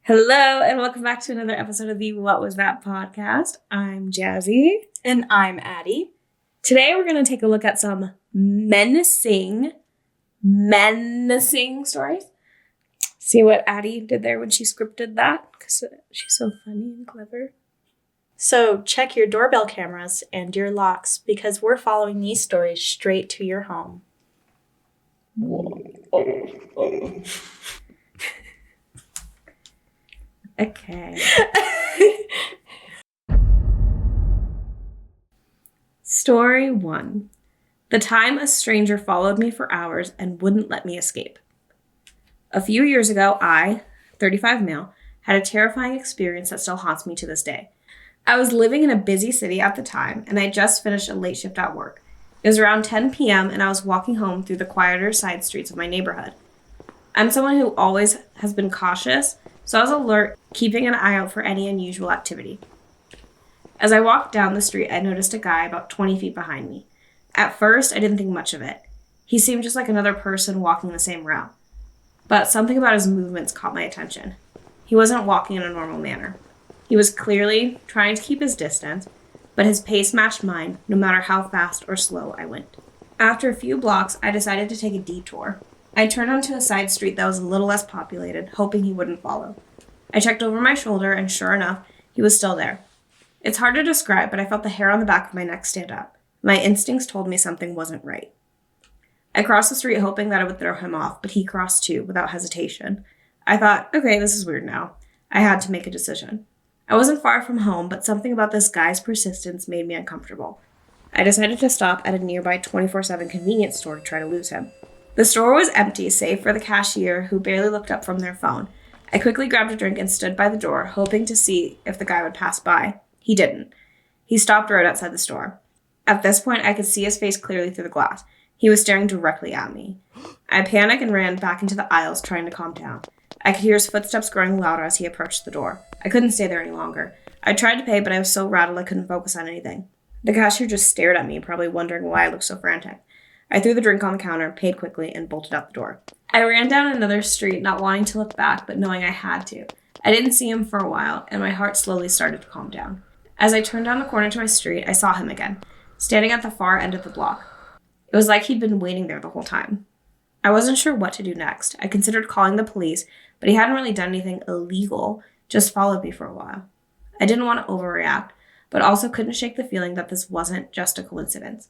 Hello, and welcome back to another episode of the What Was That podcast. I'm Jazzy. And I'm Addi. Today we're going to take a look at some menacing stories. See what Addi did there when she scripted that? Because she's so funny and clever. So check your doorbell cameras and your locks because we're following these stories straight to your home. Okay. Story 1. The time a stranger followed me for hours and wouldn't let me escape. A few years ago, I, 35 male, had a terrifying experience that still haunts me to this day. I was living in a busy city at the time, and I just finished a late shift at work. It was around 10 p.m., and I was walking home through the quieter side streets of my neighborhood. I'm someone who always has been cautious, so I was alert, keeping an eye out for any unusual activity. As I walked down the street, I noticed a guy about 20 feet behind me. At first, I didn't think much of it. He seemed just like another person walking the same route. But something about his movements caught my attention. He wasn't walking in a normal manner. He was clearly trying to keep his distance, but his pace matched mine, no matter how fast or slow I went. After a few blocks, I decided to take a detour. I turned onto a side street that was a little less populated, hoping he wouldn't follow. I checked over my shoulder, and sure enough, he was still there. It's hard to describe, but I felt the hair on the back of my neck stand up. My instincts told me something wasn't right. I crossed the street hoping that I would throw him off, but he crossed too, without hesitation. I thought, okay, this is weird now. I had to make a decision. I wasn't far from home, but something about this guy's persistence made me uncomfortable. I decided to stop at a nearby 24/7 convenience store to try to lose him. The store was empty, save for the cashier, who barely looked up from their phone. I quickly grabbed a drink and stood by the door, hoping to see if the guy would pass by. He didn't. He stopped right outside the store. At this point, I could see his face clearly through the glass. He was staring directly at me. I panicked and ran back into the aisles, trying to calm down. I could hear his footsteps growing louder as he approached the door. I couldn't stay there any longer. I tried to pay, but I was so rattled I couldn't focus on anything. The cashier just stared at me, probably wondering why I looked so frantic. I threw the drink on the counter, paid quickly, and bolted out the door. I ran down another street, not wanting to look back, but knowing I had to. I didn't see him for a while, and my heart slowly started to calm down. As I turned down the corner to my street, I saw him again, standing at the far end of the block. It was like he'd been waiting there the whole time. I wasn't sure what to do next. I considered calling the police, but he hadn't really done anything illegal, just followed me for a while. I didn't want to overreact, but also couldn't shake the feeling that this wasn't just a coincidence.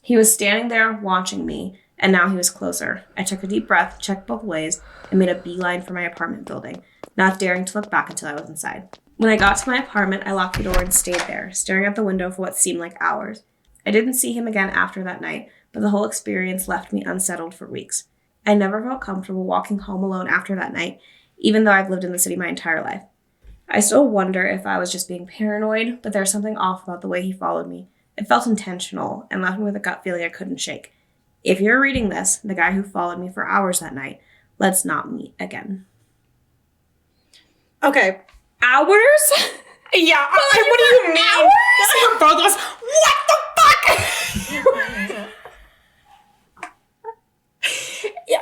He was standing there watching me, and now he was closer. I took a deep breath, checked both ways, and made a beeline for my apartment building, not daring to look back until I was inside. When I got to my apartment, I locked the door and stayed there, staring at the window for what seemed like hours. I didn't see him again after that night, but the whole experience left me unsettled for weeks. I never felt comfortable walking home alone after that night, even though I've lived in the city my entire life. I still wonder if I was just being paranoid, but there's something off about the way he followed me. It felt intentional and left me with a gut feeling I couldn't shake. If you're reading this, the guy who followed me for hours that night, let's not meet again. Okay. Hours? Yeah. What do you mean? Hours? Both of us. What the fuck? Yeah,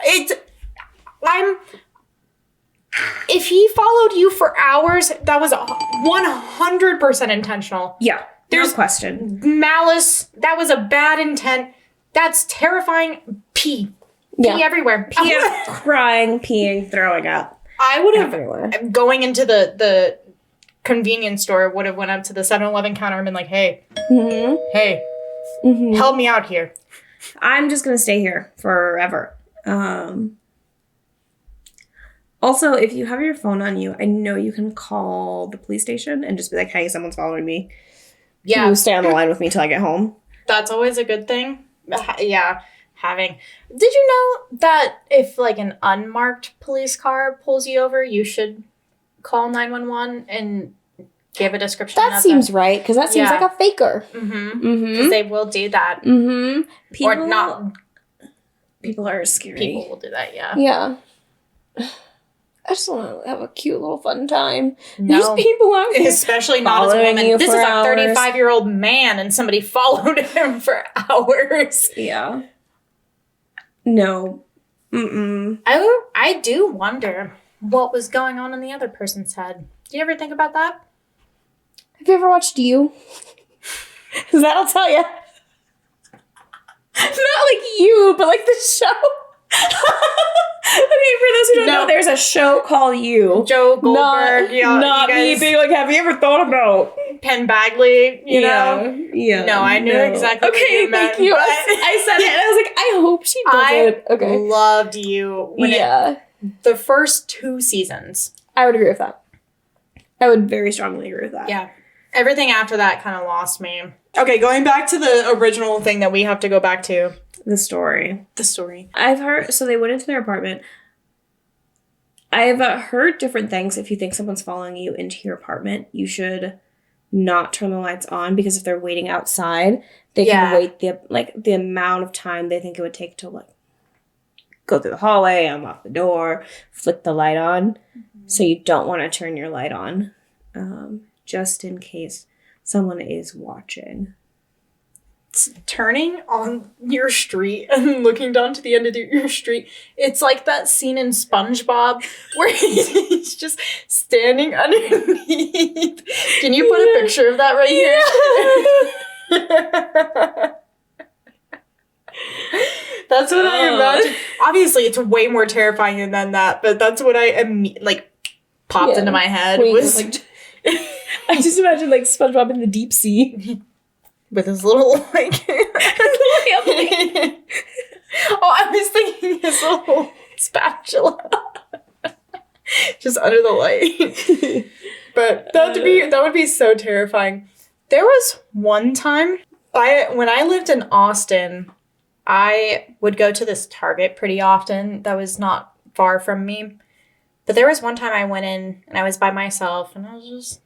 if he followed you for hours, that was 100% intentional. Yeah. There's no question. Malice. That was a bad intent. That's terrifying. Pee everywhere. Crying, peeing, throwing up. I would have, everywhere. Going into the convenience store, would have went up to the 7-Eleven counter and been like, hey, help me out here. I'm just going to stay here forever. Also, if you have your phone on you, I know you can call the police station and just be like, hey, someone's following me. Yeah. Can you stay on the line with me till I get home? That's always a good thing. Yeah. Did you know that if like an unmarked police car pulls you over, you should call 911 and give a description? That seems right, because that seems like a faker. Because they will do that. People, or not. People are scary. People will do that, yeah. Yeah. I just want to have a cute little fun time. No. There's people out here. Especially not as a woman. This is a 35-year-old man and somebody followed him for hours. Yeah. No. I do wonder, what was going on in the other person's head. Do you ever think about that? Have you ever watched You? Because that'll tell you. Not like You, but like the show. Okay, for those who don't know, there's a show called You. Joe Goldberg. Not me being like, have you ever thought about Penn Badgley, you know? Yeah. No, I knew exactly what you meant. Thank you. I said it and I was like, I hope she does it. Okay. Loved You. The first 2 seasons. I would agree with that. I would very strongly agree with that. Yeah. Everything after that kind of lost me. Okay, going back to the original thing that we have to go back to. The story. I've heard, so they went into their apartment. I've heard different things. If you think someone's following you into your apartment, you should not turn the lights on, because if they're waiting outside, they can wait the amount of time they think it would take to like go through the hallway, unlock the door, flick the light on. Mm-hmm. So you don't want to turn your light on, just in case someone is watching. Turning on your street and looking down to the end of your street, it's like that scene in SpongeBob where he's just standing underneath. Can you put a picture of that right here? That's what I imagine. Obviously, it's way more terrifying than that, but that's what I popped into my head. Was like, I just imagine like SpongeBob in the deep sea. With his little, like... I was thinking his little spatula. Just under the light. But that would be so terrifying. There was one time, when I lived in Austin, I would go to this Target pretty often that was not far from me. But there was one time I went in, and I was by myself, and I was just...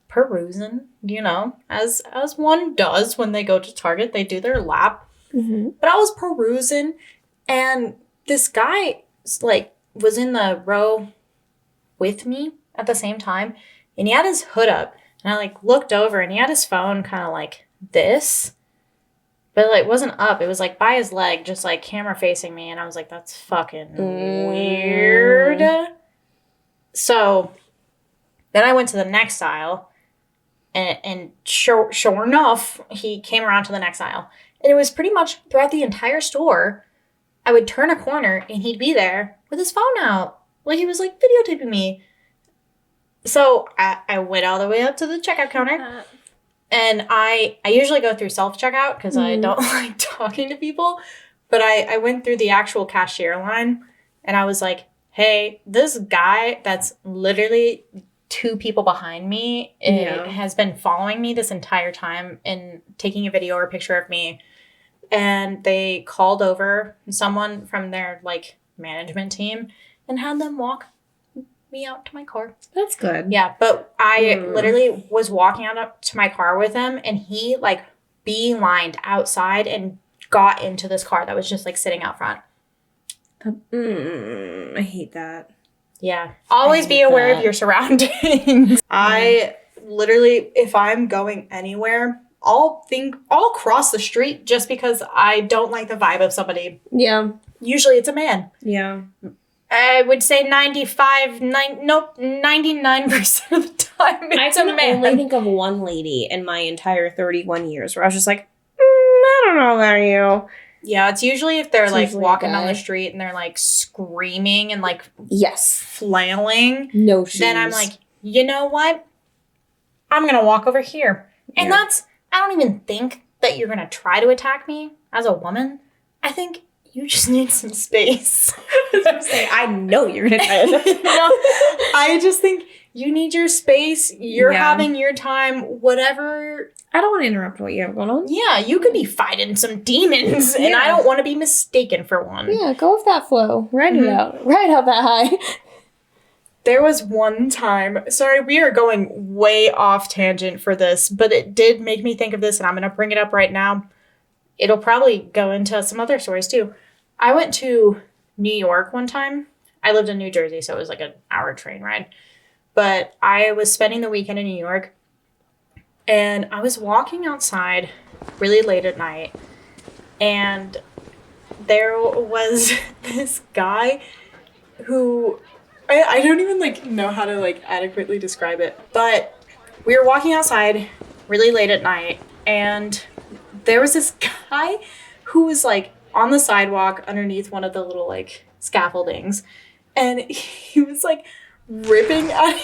perusing, as one does when they go to Target, they do their lap. Mm-hmm. But I was perusing, and this guy was in the row with me at the same time, and he had his hood up, and I looked over, and he had his phone kind of like this, but it wasn't up. It was by his leg, just camera facing me, and I was like, that's fucking weird. So then I went to the next aisle. And sure enough, he came around to the next aisle. And it was pretty much throughout the entire store, I would turn a corner and he'd be there with his phone out. He was videotaping me. So I went all the way up to the checkout counter. And I usually go through self-checkout because I don't like talking to people. But I went through the actual cashier line and I was like, hey, this guy that's literally 2 people behind me has been following me this entire time and taking a video or a picture of me. And they called over someone from their management team and had them walk me out to my car. That's good. Yeah, but I literally was walking out up to my car with him, and he beelined outside and got into this car that was just sitting out front. I hate that. Yeah. Always be aware of your surroundings. I literally, if I'm going anywhere, I'll cross the street just because I don't like the vibe of somebody. Yeah. Usually it's a man. Yeah. I would say 99% of the time it's a man. I can only think of one lady in my entire 31 years where I was just like, I don't know about you. Yeah, it's usually if they're walking down the street and they're screaming and yes, flailing. No shoes. Then I'm like, you know what? I'm gonna walk over here. And I don't even think that you're gonna try to attack me as a woman. I think you just need some space. I know you're gonna try to. No, I just think you need your space. You're having your time, whatever. I don't want to interrupt what you have going on. Yeah, you could be fighting some demons, and I don't want to be mistaken for one. Yeah, go with that flow. Ride it out. Ride out that high. There was one time, sorry, we are going way off tangent for this, but it did make me think of this, and I'm going to bring it up right now. It'll probably go into some other stories, too. I went to New York one time. I lived in New Jersey, so it was an hour train ride. But I was spending the weekend in New York. And I was walking outside really late at night, and there was this guy who I don't even like know how to like adequately describe it. But we were walking outside really late at night, and there was this guy who was like on the sidewalk underneath one of the little like scaffoldings, and he was like ripping at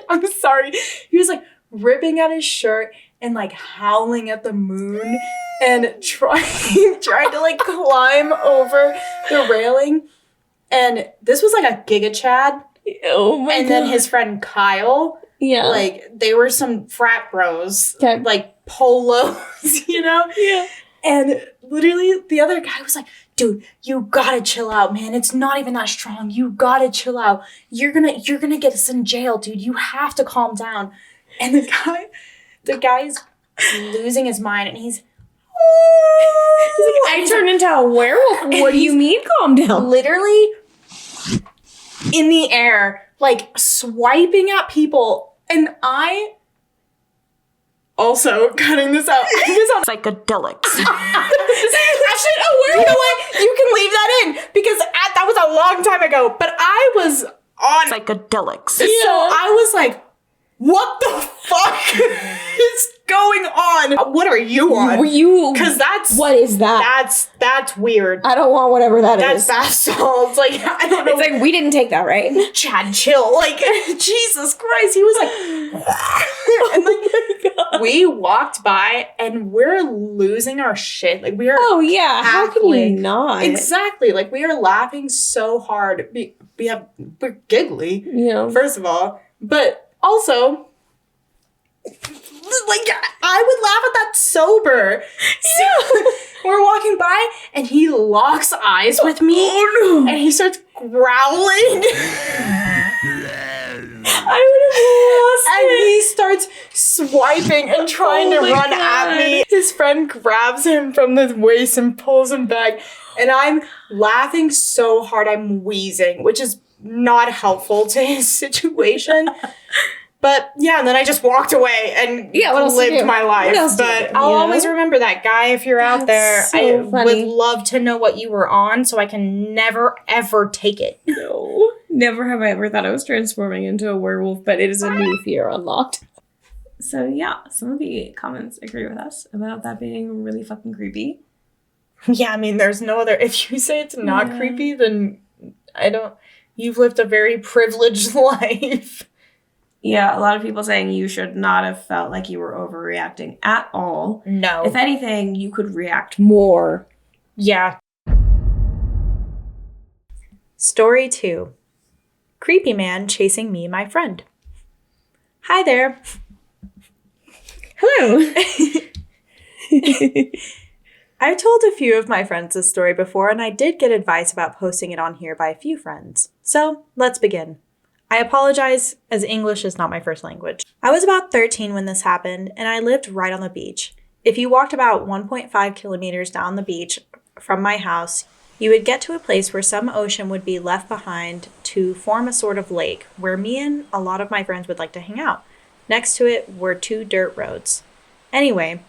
I'm sorry. He was like ripping at his shirt and like howling at the moon and trying to like climb over the railing. And this was like a Giga Chad. Oh my God. And then his friend Kyle. Yeah. Like, they were some frat bros. Okay. Like, polos, you know? Yeah. And literally, the other guy was like, dude, you gotta chill out, man. It's not even that strong. You gotta chill out. You're gonna get us in jail, dude. You have to calm down. And the guy's losing his mind, and he's like, I turned into a werewolf. What do you mean, calm down? Literally in the air, like swiping at people. And I also cutting this out. Psychedelics. Actually, you know what? You can leave that in because that was a long time ago. But I was on Psychedelics. So I was like, what the fuck is going on? What are you on? Because what is that? That's weird. I don't want whatever is. That's bath salts. Like, I don't know. It's like, we didn't take that, right? Chad, chill. Like, Jesus Christ. He was like, and like, we walked by and we're losing our shit. Like, we are. Oh, yeah. How can you not? Exactly. Like, we are laughing so hard. We're giggly. Yeah. First of all. But also, like, I would laugh at that sober. So, we're walking by, and he locks eyes with me, and he starts growling. I would have lost it. And he starts swiping and trying to run at me. His friend grabs him from the waist and pulls him back, and I'm laughing so hard I'm wheezing, which is not helpful to his situation. But yeah, and then I just walked away and lived my life. But I'll always remember that guy. If you're out there, so I funny. would love to know what you were on so I can never ever take it. No. Never have I ever thought I was transforming into a werewolf, but it is a new fear unlocked. So yeah, some of the comments agree with us about that being really fucking creepy. Yeah, I mean, there's no other. If you say it's not creepy, then you've lived a very privileged life. Yeah, a lot of people saying you should not have felt like you were overreacting at all. No. If anything, you could react more. Yeah. Story 2. Creepy man chasing me, my friend. Hi there. Hello. I've told a few of my friends this story before, and I did get advice about posting it on here by a few friends. So, let's begin. I apologize, as English is not my first language. I was about 13 when this happened, and I lived right on the beach. If you walked about 1.5 kilometers down the beach from my house, you would get to a place where some ocean would be left behind to form a sort of lake, where me and a lot of my friends would like to hang out. Next to it were 2 dirt roads. Anyway,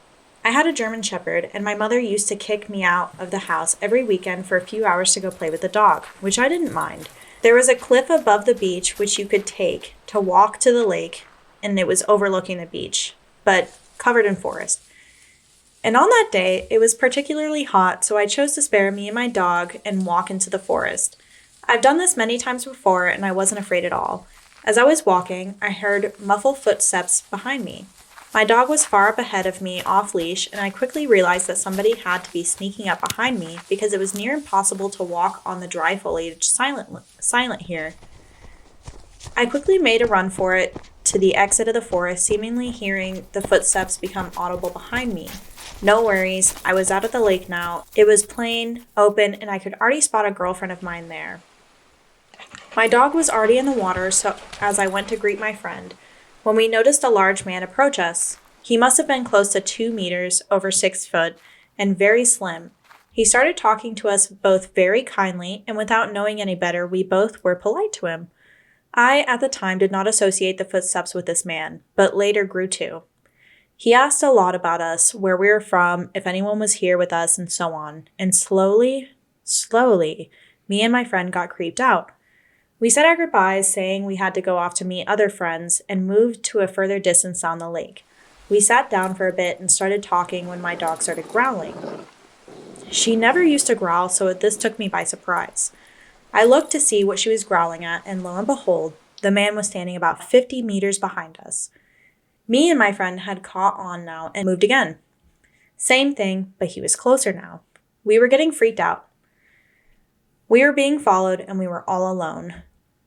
I had a German Shepherd, and my mother used to kick me out of the house every weekend for a few hours to go play with the dog, which I didn't mind. There was a cliff above the beach which you could take to walk to the lake, and it was overlooking the beach, but covered in forest. And on that day, it was particularly hot, so I chose to spare me and my dog and walk into the forest. I've done this many times before, and I wasn't afraid at all. As I was walking, I heard muffled footsteps behind me. My dog was far up ahead of me, off leash, and I quickly realized that somebody had to be sneaking up behind me because it was near impossible to walk on the dry foliage silent here. I quickly made a run for it to the exit of the forest, seemingly hearing the footsteps become audible behind me. No worries, I was out at the lake now. It was plain, open, and I could already spot a girlfriend of mine there. My dog was already in the water, so as I went to greet my friend, when we noticed a large man approach us. He must have been close to 2 meters, over 6 foot, and very slim. He started talking to us both very kindly, and without knowing any better, we both were polite to him. I, at the time, did not associate the footsteps with this man, but later grew to. He asked a lot about us, where we were from, if anyone was here with us, and so on. And slowly, me and my friend got creeped out. We said our goodbyes, saying we had to go off to meet other friends, and moved to a further distance down the lake. We sat down for a bit and started talking when my dog started growling. She never used to growl, so this took me by surprise. I looked to see what she was growling at, and lo and behold, the man was standing about 50 meters behind us. Me and my friend had caught on now and moved again. Same thing, but he was closer now. We were getting freaked out. We were being followed, and we were all alone.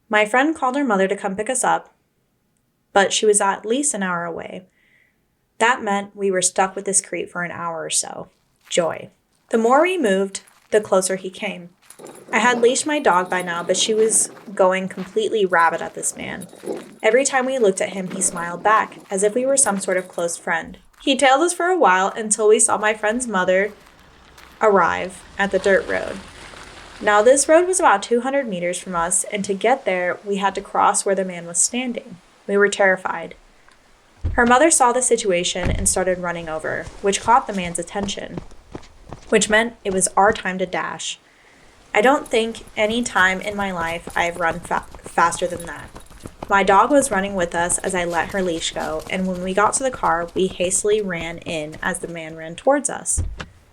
My friend called her mother to come pick us up, but she was at least an hour away. That meant we were stuck with this creep for an hour or so. Joy. The more we moved, the closer he came. I had leashed my dog by now, but she was going completely rabid at this man. Every time we looked at him, he smiled back, as if we were some sort of close friend. He tailed us for a while until we saw my friend's mother arrive at the dirt road. Now, this road was about 200 meters from us, and to get there, we had to cross where the man was standing. We were terrified. Her mother saw the situation and started running over, which caught the man's attention, which meant it was our time to dash. I don't think any time in my life I've run faster than that. My dog was running with us as I let her leash go, and when we got to the car, we hastily ran in as the man ran towards us.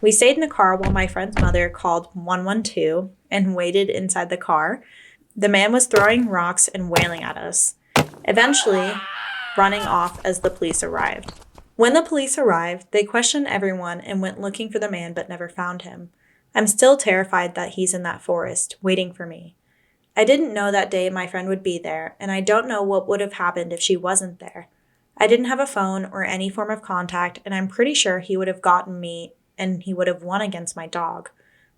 We stayed in the car while my friend's mother called 112 and waited inside the car. The man was throwing rocks and wailing at us, eventually running off as the police arrived. When the police arrived, they questioned everyone and went looking for the man but never found him. I'm still terrified that he's in that forest, waiting for me. I didn't know that day my friend would be there, and I don't know what would have happened if she wasn't there. I didn't have a phone or any form of contact, and I'm pretty sure he would have gotten me and he would have won against my dog.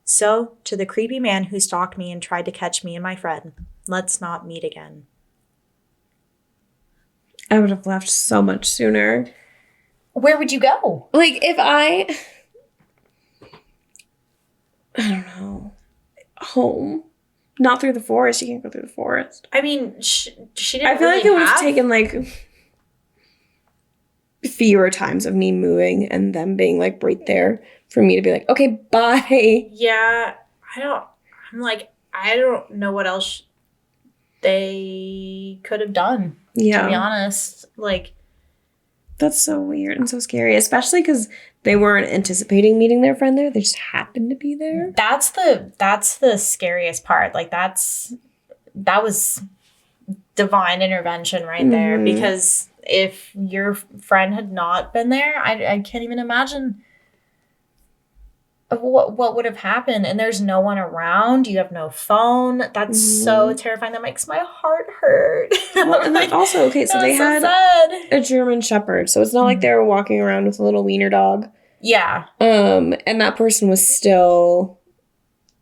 So, to the creepy man who stalked me and tried to catch me and my friend, let's not meet again. I would have left so much sooner. Where would you go? Like, if I don't know, home. Not through the forest. You can't go through the forest. I mean, she didn't I feel really like it would have have taken, like, fewer times of me moving and them being, like, right there for me to be like, okay, bye. Yeah, I don't know what else they could have done, to be honest. Like, that's so weird and so scary, especially because they weren't anticipating meeting their friend there. They just happened to be there. That's the scariest part. Like, that was divine intervention right there. Because if your friend had not been there, I can't even imagine what would have happened. And there's no one around. You have no phone. That's so terrifying. That makes my heart hurt. Well, and then also, okay, so they had a German Shepherd. So it's not like they were walking around with a little wiener dog. Yeah. And that person was still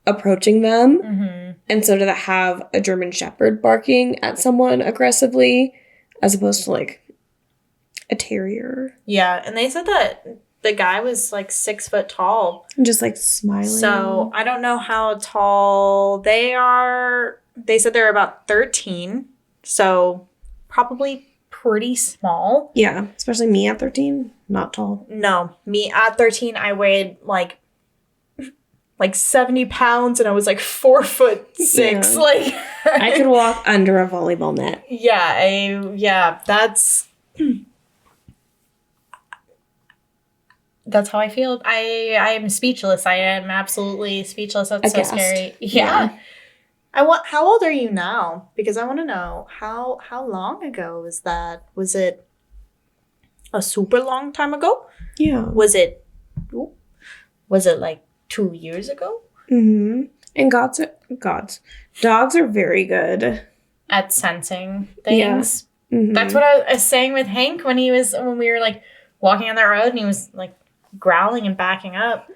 approaching them. And so to have a German Shepherd barking at someone aggressively as opposed to, like, a terrier. Yeah, and they said that the guy was, like, 6 foot tall. And just, like, smiling. So I don't know how tall they are. They said they're about 13. So probably pretty small. Yeah, especially me at 13. Not tall. No, me at 13, I weighed, like 70 pounds, and I was, like, 4'6". Yeah. Like, I could walk under a volleyball net. Yeah, that's... That's how I feel. I am speechless. I am absolutely speechless. That's so scary. Yeah. How old are you now? Because I want to know how long ago was that? Was it a super long time ago? Yeah. Was it like 2 years ago? And dogs are very good at sensing things. Yeah. That's what I was saying with Hank when we were, like, walking on that road and he was, like, growling and backing up.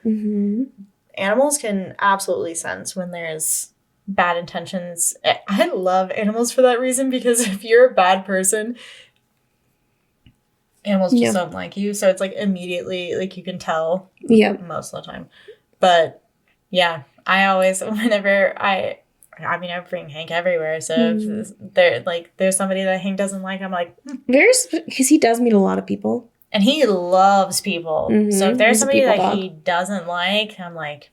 Animals can absolutely sense when there's bad intentions. I love animals for that reason, because if you're a bad person, animals just don't like you. So it's, like, immediately, like, you can tell most of the time. But yeah, I always, whenever I bring Hank everywhere. So if there's somebody that Hank doesn't like, I'm like, because he does meet a lot of people. And he loves people. So if there's somebody that he doesn't like, I'm like,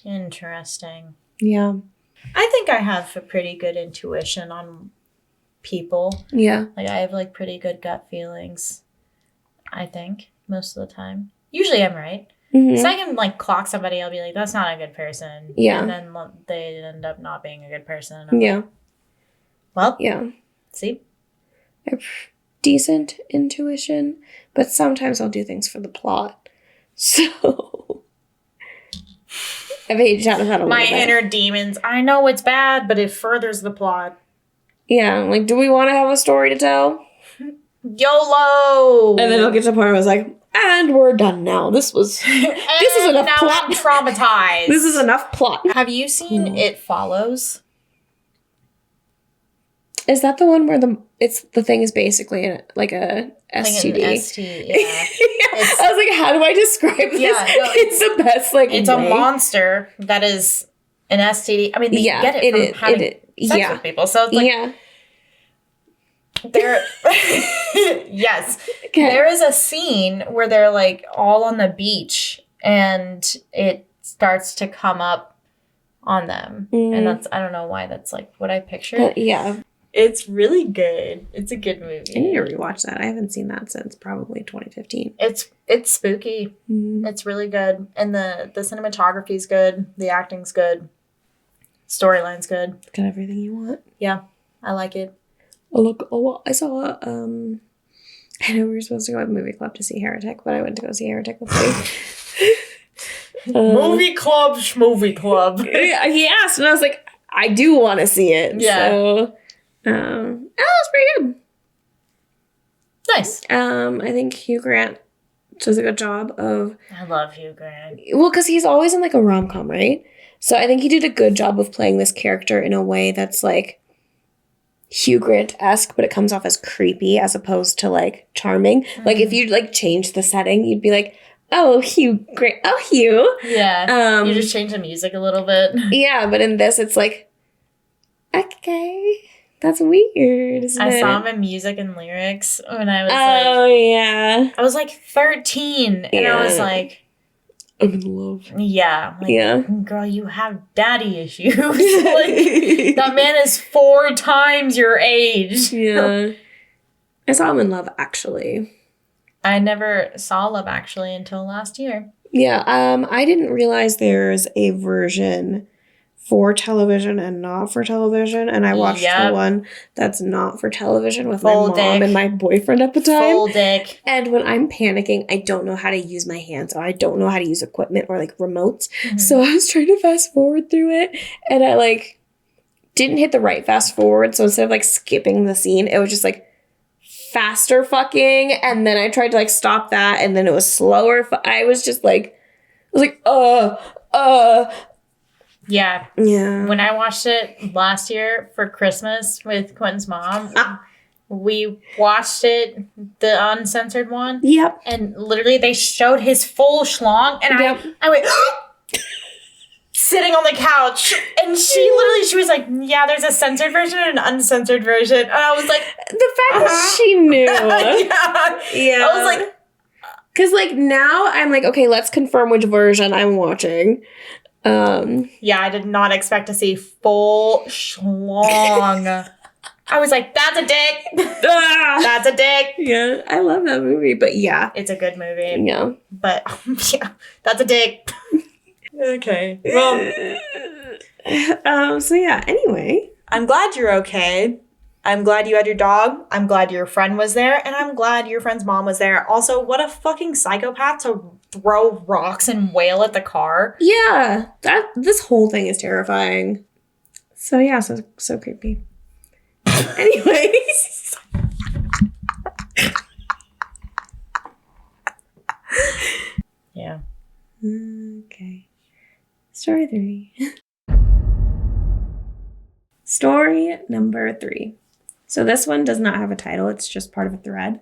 interesting. Yeah. I think I have a pretty good intuition on people. Yeah. Like, I have, like, pretty good gut feelings, I think, most of the time. Usually I'm right. Mm-hmm. So I can, like, clock somebody. I'll be like, that's not a good person. Yeah. And then they end up not being a good person. Yeah. Like, well, Yeah. see? I have decent intuition, but sometimes I'll do things for the plot. So I've aged out of that a little bit. My inner demons. I know it's bad, but it furthers the plot. Yeah, like, do we want to have a story to tell? YOLO! And then I'll get to the point where I was like, and we're done now. This is enough now plot. I'm traumatized. This is enough plot. Have you seen It Follows? Is that the one where the thing is basically like a STD? Like an ST, yeah. I was like, how do I describe this? Yeah, no, it's the best, like, it's way. a monster that is an STD. I mean, they get it from having sex with people. So it's like, yeah. there, yes. Okay. There is a scene where they're like all on the beach and it starts to come up on them. And that's, I don't know why that's like what I pictured. Yeah. It's really good. It's a good movie. I need to rewatch that. I haven't seen that since probably 2015. It's spooky. It's really good. And the cinematography's good. The acting's good. Storyline's good. It's got everything you want. Yeah. I like it. I saw, I know we were supposed to go with Movie Club to see Heretic, but I went to go see Heretic with Lee. Movie club, schmovie club. He asked, and I was like, I do want to see it. Yeah. So, that was pretty good. Nice. I think Hugh Grant does a good job of... I love Hugh Grant. Well, because he's always in, like, a rom-com, right? So I think he did a good job of playing this character in a way that's, like, Hugh Grant-esque, but it comes off as creepy as opposed to, like, charming. Like, if you, like, change the setting, you'd be like, oh, Hugh Grant. Oh, Hugh. Yeah. You just change the music a little bit. Yeah, but in this, it's like, okay, that's weird, isn't it? I saw him in music and lyrics when I was yeah. I was like 13, and I was like, I'm in love. yeah. Like, Yeah. girl, you have daddy issues. Like, that man is 4 times your age. Yeah. I saw him in Love Actually. I never saw Love Actually until last year. Yeah, I didn't realize there's a version for television and not for television, and I watched the one that's not for television with my mom and my boyfriend at the time. Full dick. And when I'm panicking, I don't know how to use my hands, or I don't know how to use equipment or, like, remotes. So I was trying to fast forward through it, and I, like, didn't hit the right fast forward. So instead of, like, skipping the scene, it was just, like, faster fucking, and then I tried to, like, stop that, and then it was slower. I was just like, Yeah. Yeah. When I watched it last year for Christmas with Quentin's mom, we watched it, the uncensored one. Yep. And literally they showed his full schlong, and I went sitting on the couch, and she was like, yeah, there's a censored version and an uncensored version. And I was like, the fact that she knew. Yeah. I was like, because, like, now I'm like, okay, let's confirm which version I'm watching. Yeah, I did not expect to see full schlong. I was like, that's a dick. That's a dick. Yeah, I love that movie, but yeah. It's a good movie. Yeah. But, yeah, that's a dick. Okay. Well. So yeah, anyway. I'm glad you're okay. I'm glad you had your dog. I'm glad your friend was there. And I'm glad your friend's mom was there. Also, what a fucking psychopath to throw rocks and wail at the car. Yeah. This whole thing is terrifying. So yeah, so creepy. Anyways. Yeah. Okay. Story 3. Story number 3. So this one does not have a title. It's just part of a thread.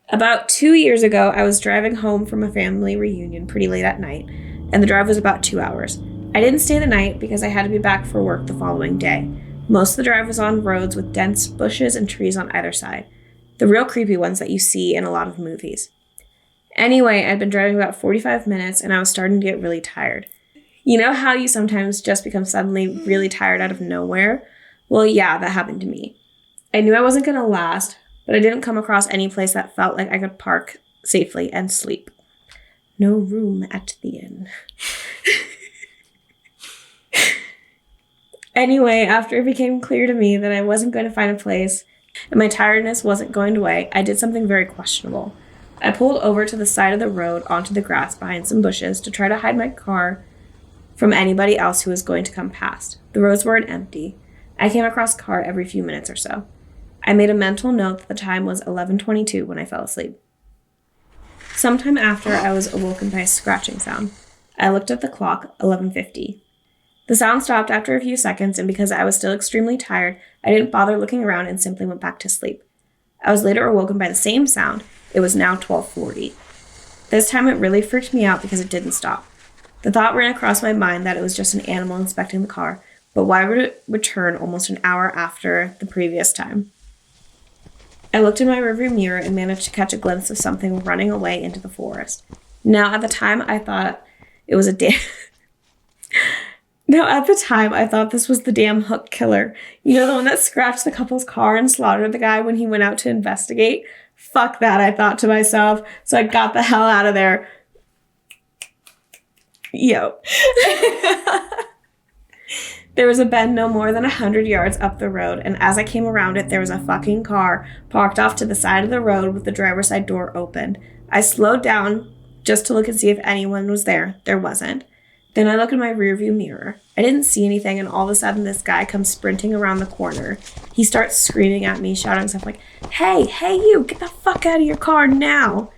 About 2 years ago, I was driving home from a family reunion pretty late at night, and the drive was about 2 hours. I didn't stay the night because I had to be back for work the following day. Most of the drive was on roads with dense bushes and trees on either side. The real creepy ones that you see in a lot of movies. Anyway, I'd been driving about 45 minutes, and I was starting to get really tired. You know how you sometimes just become suddenly really tired out of nowhere? Well, yeah, that happened to me. I knew I wasn't going to last, but I didn't come across any place that felt like I could park safely and sleep. No room at the inn. Anyway, after it became clear to me that I wasn't going to find a place and my tiredness wasn't going away, I did something very questionable. I pulled over to the side of the road onto the grass behind some bushes to try to hide my car from anybody else who was going to come past. The roads weren't empty. I came across a car every few minutes or so. I made a mental note that the time was 11:22 when I fell asleep. Sometime after, I was awoken by a scratching sound. I looked at the clock, 11:50. The sound stopped after a few seconds, and because I was still extremely tired, I didn't bother looking around and simply went back to sleep. I was later awoken by the same sound. It was now 12:40. This time it really freaked me out because it didn't stop. The thought ran across my mind that it was just an animal inspecting the car, but why would it return almost an hour after the previous time? I looked in my rearview mirror and managed to catch a glimpse of something running away into the forest. Now, at the time, I thought this was the damn hook killer. You know, the one that scratched the couple's car and slaughtered the guy when he went out to investigate? Fuck that, I thought to myself. So I got the hell out of there. Yo. There was a bend no more than 100 yards up the road, and as I came around it, there was a fucking car parked off to the side of the road with the driver's side door opened. I slowed down just to look and see if anyone was there. There wasn't. Then I looked in my rearview mirror. I didn't see anything, and all of a sudden this guy comes sprinting around the corner. He starts screaming at me, shouting stuff like, hey you, get the fuck out of your car now.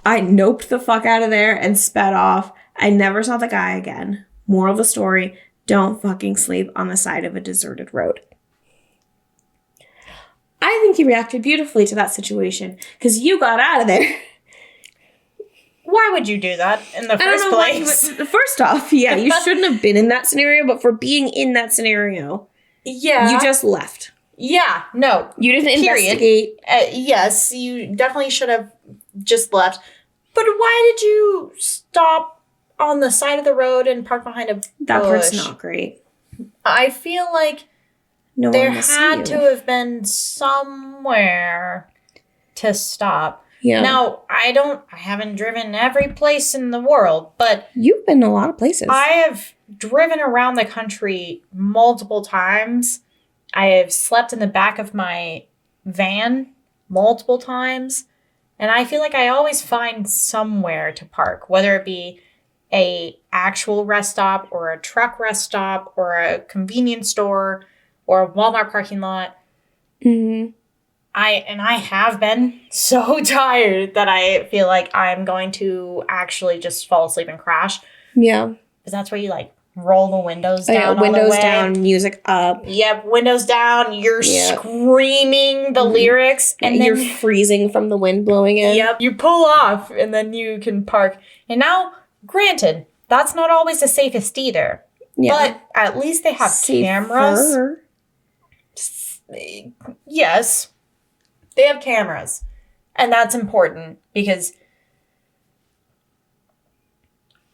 I noped the fuck out of there and sped off. I never saw the guy again. Moral of the story, don't fucking sleep on the side of a deserted road. I think you reacted beautifully to that situation, because you got out of there. Why would you do that in the first place? First off, yeah, you shouldn't have been in that scenario, but for being in that scenario, yeah, you just left. Yeah, no. You didn't investigate. Yes, you definitely should have just left. But why did you stop on the side of the road and park behind a bush? That part's not great. I feel like there had to have been somewhere to stop. Yeah. Now, I haven't driven every place in the world, but you've been a lot of places. I have driven around the country multiple times. I have slept in the back of my van multiple times, and I feel like I always find somewhere to park, whether it be a actual rest stop or a truck rest stop or a convenience store or a Walmart parking lot. Mm-hmm. I have been so tired that I feel like I'm going to actually just fall asleep and crash. Yeah. Because that's where you like roll the windows down. Yeah, windows down, music up. Yep, windows down. You're screaming the lyrics. And you're then freezing from the wind blowing in. Yep. You pull off and then you can park. And now, granted, that's not always the safest either. Yeah. But at least they have cameras. Yes. They have cameras. And that's important because,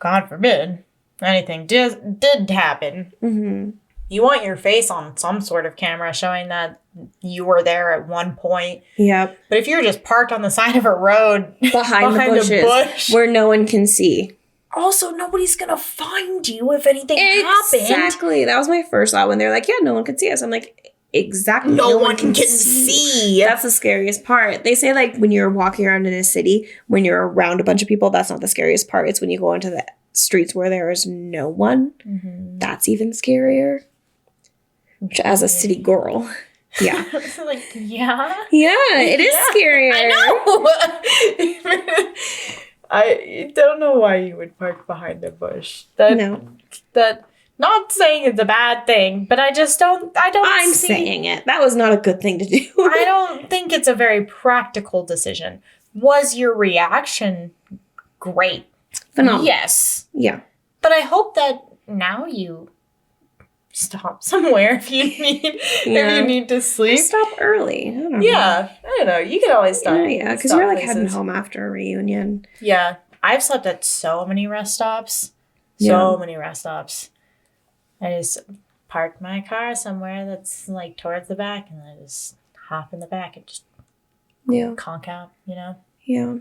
God forbid, anything did happen. Mm-hmm. You want your face on some sort of camera showing that you were there at one point. Yep. But if you're just parked on the side of a road behind the bushes, where no one can see. Also, nobody's going to find you if anything happened. Exactly. That was my first thought when they're like, yeah, no one can see us. I'm like, exactly. No one can see. That's the scariest part. They say, like, when you're walking around in a city, when you're around a bunch of people, that's not the scariest part. It's when you go into the streets where there is no one. Mm-hmm. That's even scarier. Which, as a city girl, yeah. Like, yeah? Yeah, it is scarier. I know! I don't know why you would park behind a bush. Not saying it's a bad thing, but I'm saying it. That was not a good thing to do. I don't think it's a very practical decision. Was your reaction great? Phenomenal. Yes. Yeah. But I hope that now you stop somewhere if you need to sleep. Stop early. I don't know. I don't know. You can always stop. Yeah, because you're like heading home after a reunion. Yeah. I've slept at so many rest stops. So many rest stops. I just park my car somewhere that's like towards the back, and I just hop in the back and just conk out, you know? Yeah.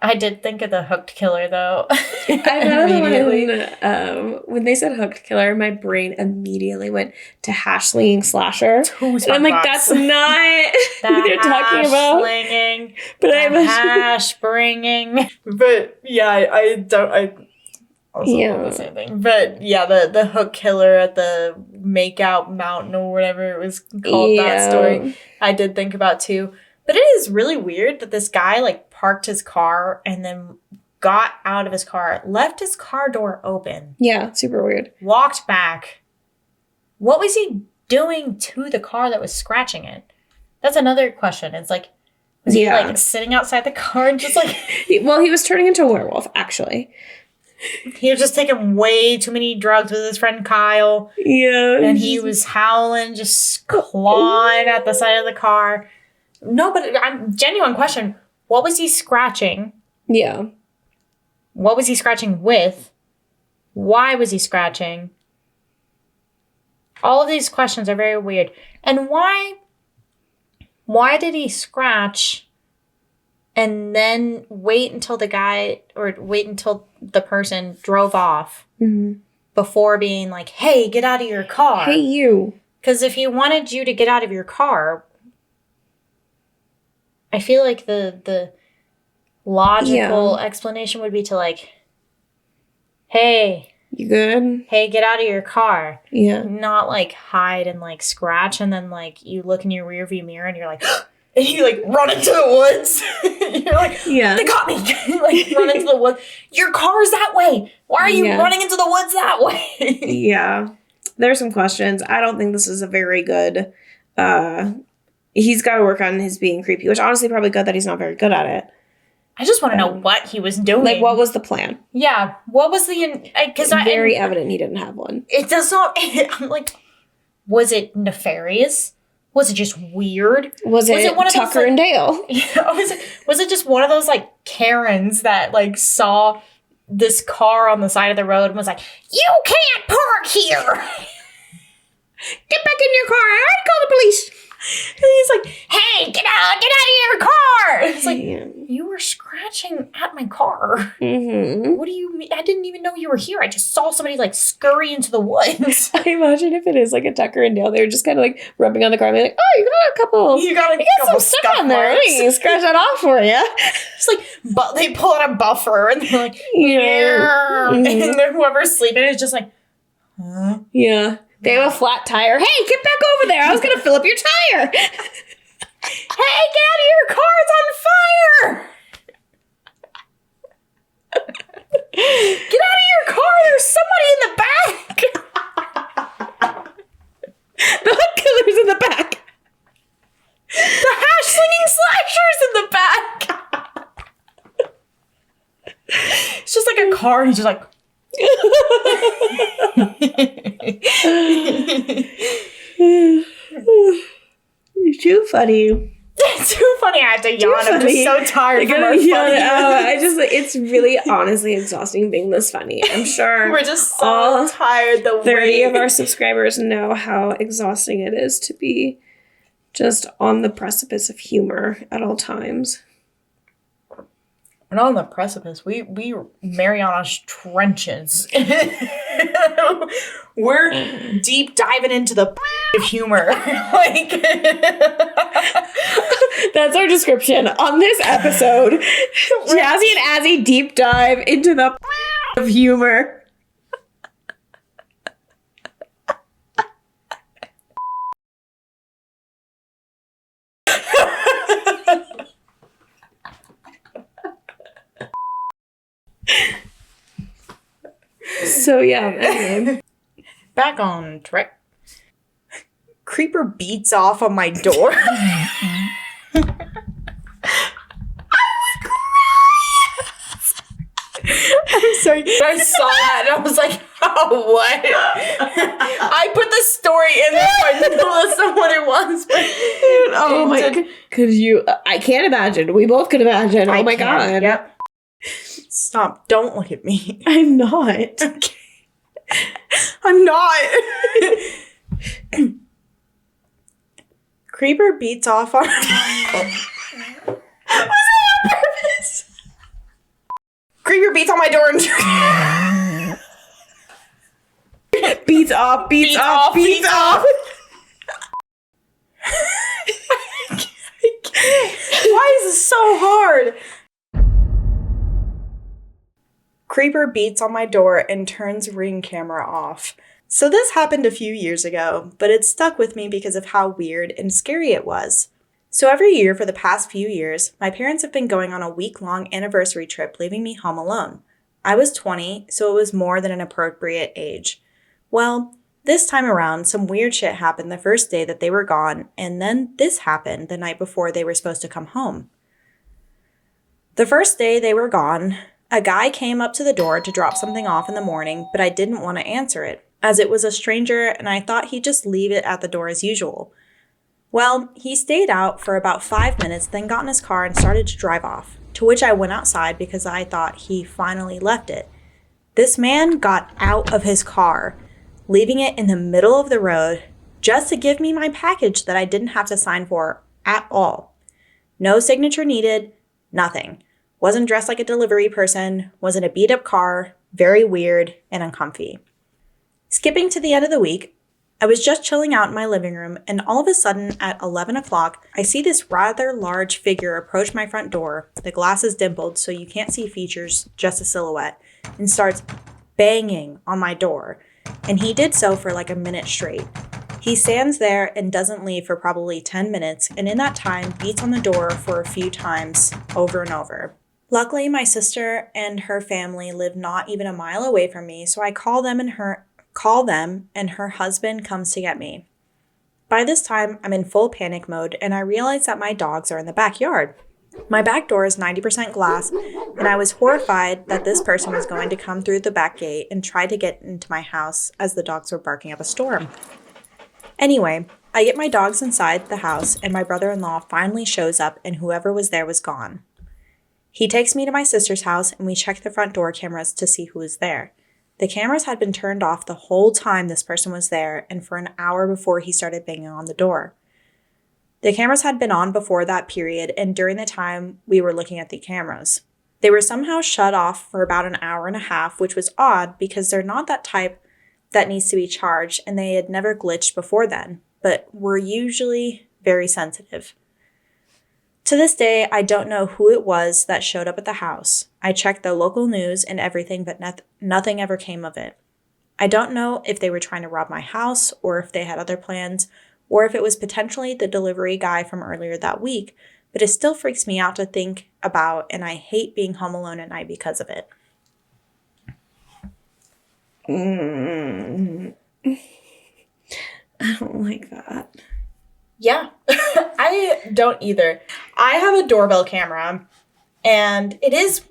I did think of the hooked killer, though. I when they said hooked killer, my brain immediately went to hash slinging slasher. And I'm like, that's not what they're talking about. Slinging, but the hash bringing. But yeah, I also love the same thing. But yeah, the hook killer at the Makeout Mountain or whatever it was called, that story, I did think about too. But it is really weird that this guy like parked his car and then got out of his car, left his car door open. Yeah, super weird. Walked back. What was he doing to the car that was scratching it? That's another question. It's like, was he like sitting outside the car and just like... Well, he was turning into a werewolf, actually. He was just taking way too many drugs with his friend Kyle. Yeah. And he was howling, just clawing at the side of the car. No, but I'm genuine question. What was he scratching? Yeah. What was he scratching with? Why was he scratching? All of these questions are very weird. And why did he scratch and then wait until the person drove off before being like, hey, get out of your car? Hey, you. Because if he wanted you to get out of your car... I feel like the logical explanation would be to like, hey. You good? Hey, get out of your car. Yeah. Not like hide and like scratch and then like you look in your rearview mirror and you're like, and you like run into the woods. You're like, they got me. Like run into the woods. Your car's that way. Why are you running into the woods that way? Yeah. There's some questions. I don't think this is a very good... He's got to work on his being creepy, which honestly probably good that he's not very good at it. I just want to know what he was doing. Like, what was the plan? Yeah. What was the... Because very evident he didn't have one. It does not... I'm like, was it nefarious? Was it just weird? Was it one of Tucker those, and Dale? Yeah, was it just one of those, like, Karens that, like, saw this car on the side of the road and was like, you can't park here! Get back in your car. I already called the police. And he's like, hey, get out of your car. It's like, you were scratching at my car. Mm-hmm. What do you mean? I didn't even know you were here. I just saw somebody like scurry into the woods. I imagine if it is like a Tucker and Dale, they're just kind of like rubbing on the car and be like, oh, you got some stuff on there. Let me scratch that off for you. It's like, but they pull out a buffer and they're like, yeah. Mm-hmm. And then whoever's sleeping is just like, huh? Yeah. They have a flat tire. Hey, get back over there. I was going to fill up your tire. Hey, get out of your car. It's on fire. Get out of your car. There's somebody in the back. The hook killer's in the back. The hash slinging slasher's in the back. It's just like a car and he's just like... You're too funny. It's too funny. I have to yawn. I'm just so tired from our funny. It's really honestly exhausting being this funny. I'm sure we're just so tired. 30 of our subscribers know how exhausting it is to be just on the precipice of humor at all times. We're not on the precipice. We Mariana's trenches. We're deep diving into the of humor. Like that's our description on this episode. Jazzy and Addi deep dive into the of humor. So yeah, anyway. Back on track. Creeper beats off on my door. I'm sorry. I saw that and I was like, oh, what? I put the story in there so I didn't know that's not what it was. But oh my god. Could you? I can't imagine. We both could imagine. Oh my god. Yep. Stop. Don't look at me. I'm not. Okay. I'm not. Creeper beats off on... Was that on purpose? Creeper beats on my door and... Beats off. Why is this so hard? Creeper beats on my door and turns Ring camera off. So this happened a few years ago, but it stuck with me because of how weird and scary it was. So every year for the past few years, my parents have been going on a week-long anniversary trip, leaving me home alone. I was 20, so it was more than an appropriate age. Well, this time around, some weird shit happened the first day that they were gone, and then this happened the night before they were supposed to come home. The first day they were gone, a guy came up to the door to drop something off in the morning, but I didn't want to answer it, as it was a stranger and I thought he'd just leave it at the door as usual. Well, he stayed out for about 5 minutes, then got in his car and started to drive off, to which I went outside because I thought he finally left it. This man got out of his car, leaving it in the middle of the road just to give me my package that I didn't have to sign for at all. No signature needed, nothing. Wasn't dressed like a delivery person, was in a beat-up car, very weird and uncomfy. Skipping to the end of the week, I was just chilling out in my living room, and all of a sudden at 11 o'clock, I see this rather large figure approach my front door. The glass is dimpled so you can't see features, just a silhouette, and starts banging on my door. And he did so for like a minute straight. He stands there and doesn't leave for probably 10 minutes, and in that time beats on the door for a few times over and over. Luckily, my sister and her family live not even a mile away from me, so I call them and her husband comes to get me. By this time, I'm in full panic mode, and I realize that my dogs are in the backyard. My back door is 90% glass, and I was horrified that this person was going to come through the back gate and try to get into my house as the dogs were barking up a storm. Anyway, I get my dogs inside the house, and my brother-in-law finally shows up, and whoever was there was gone. He takes me to my sister's house, and we check the front door cameras to see who was there. The cameras had been turned off the whole time this person was there, and for an hour before he started banging on the door. The cameras had been on before that period, and during the time we were looking at the cameras. They were somehow shut off for about an hour and a half, which was odd because they're not that type that needs to be charged, and they had never glitched before then, but were usually very sensitive. To this day, I don't know who it was that showed up at the house. I checked the local news and everything, but nothing ever came of it. I don't know if they were trying to rob my house, or if they had other plans, or if it was potentially the delivery guy from earlier that week, but it still freaks me out to think about, and I hate being home alone at night because of it. I don't like that. Yeah, I don't either. I have a doorbell camera, and it is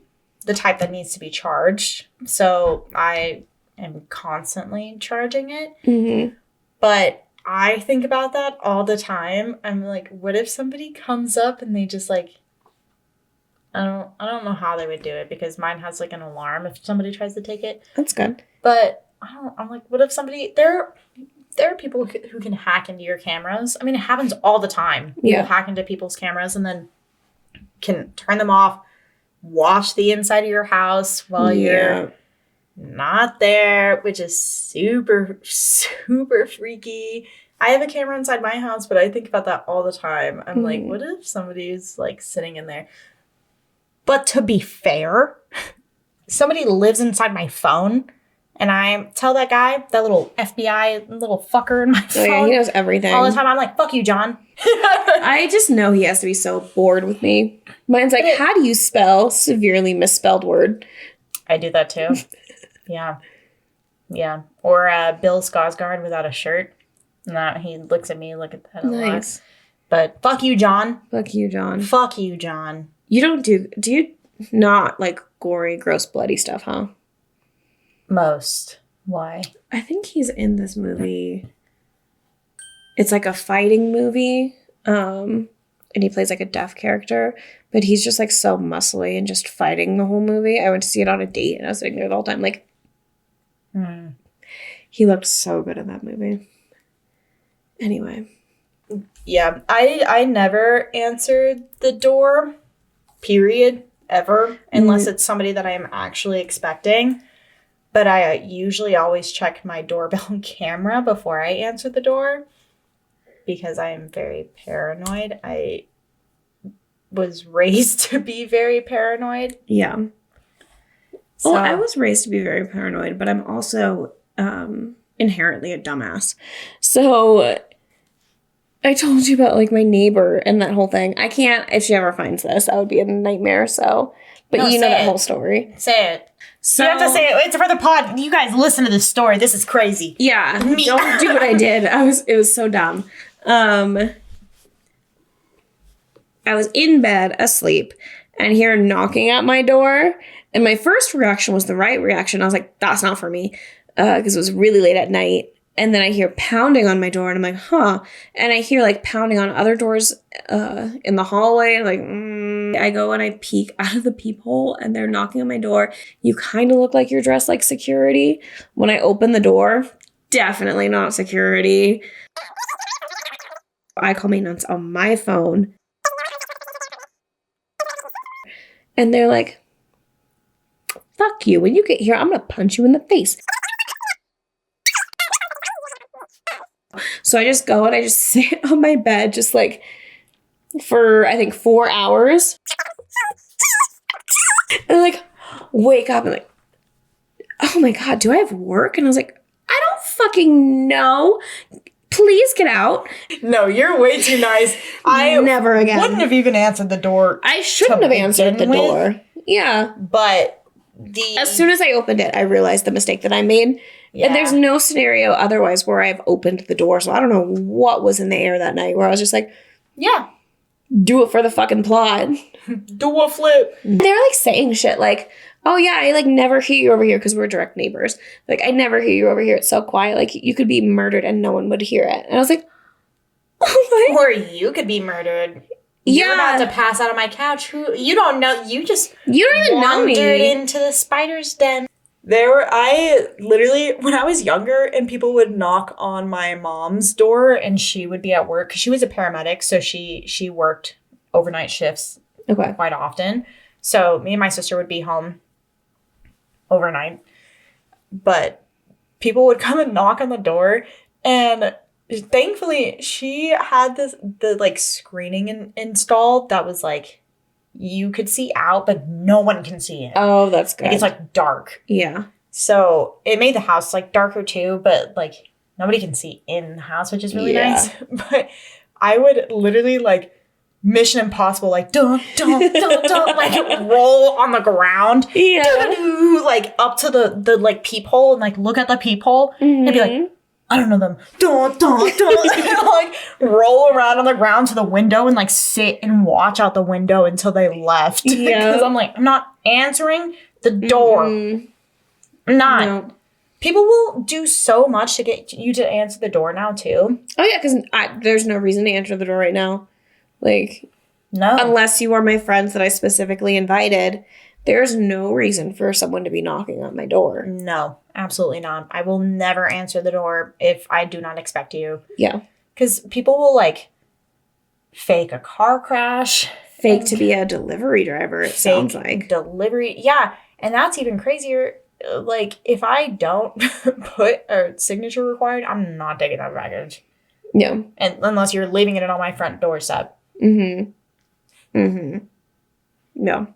the type that needs to be charged, so I am constantly charging it. Mm-hmm. But I think about that all the time. I'm like, what if somebody comes up and they just like, I don't know how they would do it because mine has like an alarm if somebody tries to take it. That's good. But I'm like, what if somebody there are people who can hack into your cameras. I mean, it happens all the time. People hack into people's cameras and then can turn them off, watch the inside of your house while you're not there, which is super, super freaky. I have a camera inside my house, but I think about that all the time. I'm like, what if somebody's like sitting in there? But to be fair, somebody lives inside my phone. And I tell that guy, that little FBI little fucker in my phone. Oh, yeah, he knows everything. All the time. I'm like, fuck you, John. I just know he has to be so bored with me. Mine's like, how do you spell severely misspelled word? I do that too. Yeah. Yeah. Or Bill Skarsgård without a shirt. No, he looks at me, look at that a lot. But fuck you, John. Fuck you, John. Fuck you, John. You don't do you not like gory, gross, bloody stuff, huh? Most. Why? I think he's in this movie. It's like a fighting movie. And he plays like a deaf character. But he's just like so muscly and just fighting the whole movie. I went to see it on a date and I was sitting there the whole time like, he looked so good in that movie. Anyway. Yeah, I never answered the door, period, ever, unless it's somebody that I am actually expecting. But I usually always check my doorbell camera before I answer the door because I am very paranoid. I was raised to be very paranoid. Yeah. So, Well, I was raised to be very paranoid, but I'm also inherently a dumbass. So I told you about like my neighbor and that whole thing. I can't, if she ever finds this, that would be a nightmare. So, but No, you know say that it. whole story. Say it. So, You have to say it. It's for the pod. You guys listen to this story. This is crazy. Yeah, Me. don't do what I did. It was so dumb. I was in bed asleep and hear knocking at my door. And my first reaction was the right reaction. I was like, that's not for me. Because it was really late at night. And then I hear pounding on my door and I'm like, huh. And I hear like pounding on other doors in the hallway. And like, I go and I peek out of the peephole and they're knocking on my door. You kind of look like you're dressed like security. When I open the door, definitely not security. I call maintenance on my phone. And they're like, fuck you. When you get here, I'm going to punch you in the face. So I just go and I just sit on my bed just like for, I think, 4 hours. And I like wake up and like, oh my God, do I have work? And I was like, I don't fucking know. Please get out. No, you're way too nice. I never again. wouldn't have even answered the door. I shouldn't have answered the door. Yeah. But as soon as I opened it, I realized the mistake that I made. Yeah. And there's no scenario otherwise where I've opened the door. So I don't know what was in the air that night where I was just like, yeah, do it for the fucking plot. do a flip. They're like saying shit like, oh yeah, I like never hear you over here because we're direct neighbors. Like I never hear you over here. It's so quiet. Like you could be murdered and no one would hear it. And I was like, oh my. Or you could be murdered. You're about to pass out on my couch. Who you don't know? You don't even know me. Wandered into the spider's den. I literally, when I was younger and people would knock on my mom's door and she would be at work because she was a paramedic. So she worked overnight shifts quite often. So me and my sister would be home overnight. But people would come and knock on the door and thankfully she had the like screening installed that was like, you could see out, but no one can see in. Oh, that's good. Like, it's like dark. Yeah. So it made the house like darker too, but like nobody can see in the house, which is really nice. But I would literally like Mission Impossible, like dun dun dun dun, like roll on the ground, like up to the like peephole and like look at the peephole and be like, I don't know them. Dun, dun, dun. Like roll around on the ground to the window and like sit and watch out the window until they left. Yeah. Because I'm like, I'm not answering the door. I'm not. No. People will do so much to get you to answer the door now too. Oh yeah, because there's no reason to answer the door right now. Like, no. Unless you are my friends that I specifically invited, there's no reason for someone to be knocking on my door. No, absolutely not. I will never answer the door if I do not expect you. Yeah. Because people will, like, fake a car crash. Fake to be a delivery driver, it sounds like. Delivery. Yeah. And that's even crazier. Like, if I don't put a signature required, I'm not taking that package. Yeah. And unless you're leaving it on my front doorstep. No.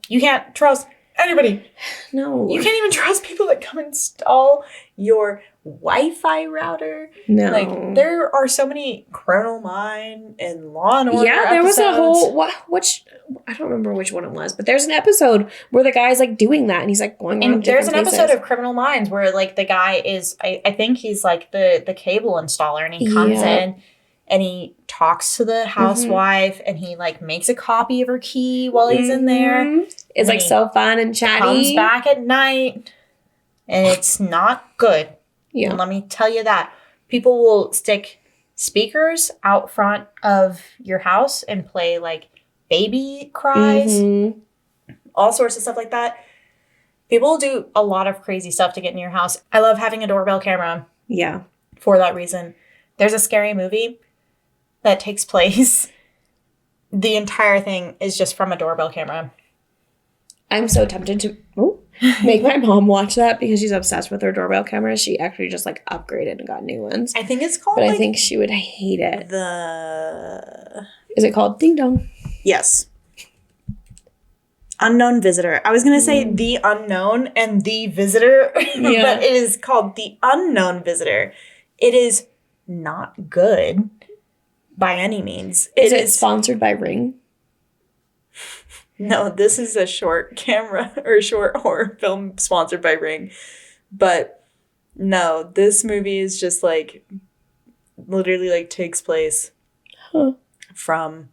You can't trust anybody. No. You can't even trust people that come install your Wi-Fi router. No. Like, there are so many Criminal Minds and Law and Order there episodes. was a whole, which, I don't remember which one it was, but there's an episode where the guy's, like, doing that, and he's, like, going on there's different an places. episode of Criminal Minds where, like, the guy is, I think he's, like, the cable installer, and he comes in, and he talks to the housewife, and he, like, makes a copy of her key while he's in there. It's, like, so fun and chatty. Comes back at night, and it's not good. Yeah. And let me tell you that. People will stick speakers out front of your house and play, like, baby cries, Mhm. all sorts of stuff like that. People do a lot of crazy stuff to get in your house. I love having a doorbell camera Yeah. for that reason. There's a scary movie that takes place. The entire thing is just from a doorbell camera. I'm so tempted to make my mom watch that because she's obsessed with her doorbell cameras. She actually just like upgraded and got new ones. I think it's called But I think she would hate it. Is it called Ding Dong? Yes. Unknown Visitor. I was going to say The Unknown and The Visitor, Yeah. but it is called The Unknown Visitor. It is not good by any means. Is it sponsored by Ring? No, this is a short camera or short horror film sponsored by Ring. But no, this movie is just like literally like takes place from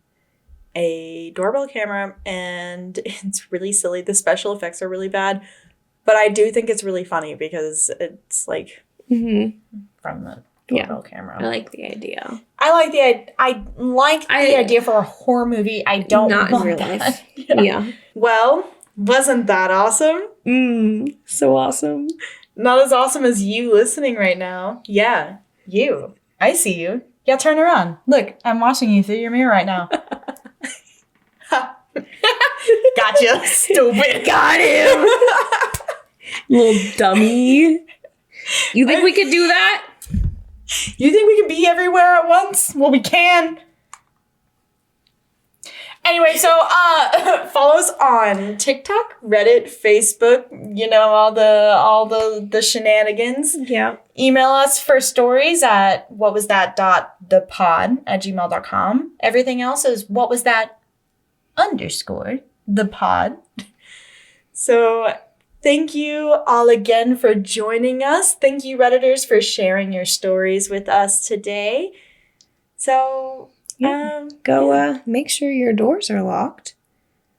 a doorbell camera, and it's really silly. The special effects are really bad, but I do think it's really funny because it's like from the doorbell camera. I like the idea. I like the idea for a horror movie. I don't Not in want real that. life. Yeah. Well, wasn't that awesome? So awesome. Not as awesome as you listening right now. Yeah, you. I see you. Yeah, turn around. Look, I'm watching you through your mirror right now. Gotcha, stupid. Got him. Little dummy. You think we could do that? You think we can be everywhere at once? Well, we can. Anyway, so follow us on TikTok, Reddit, Facebook, you know, all the shenanigans. Yeah. Email us for stories at whatwasthat.thepod@gmail.com. Everything else is whatwasthat_thepod. So thank you all again for joining us. Thank you, Redditors, for sharing your stories with us today. So Go make sure your doors are locked.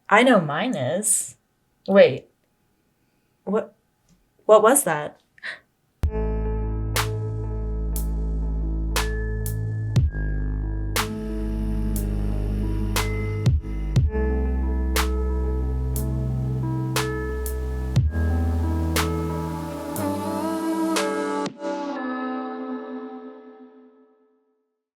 I know mine is. Wait. What was that?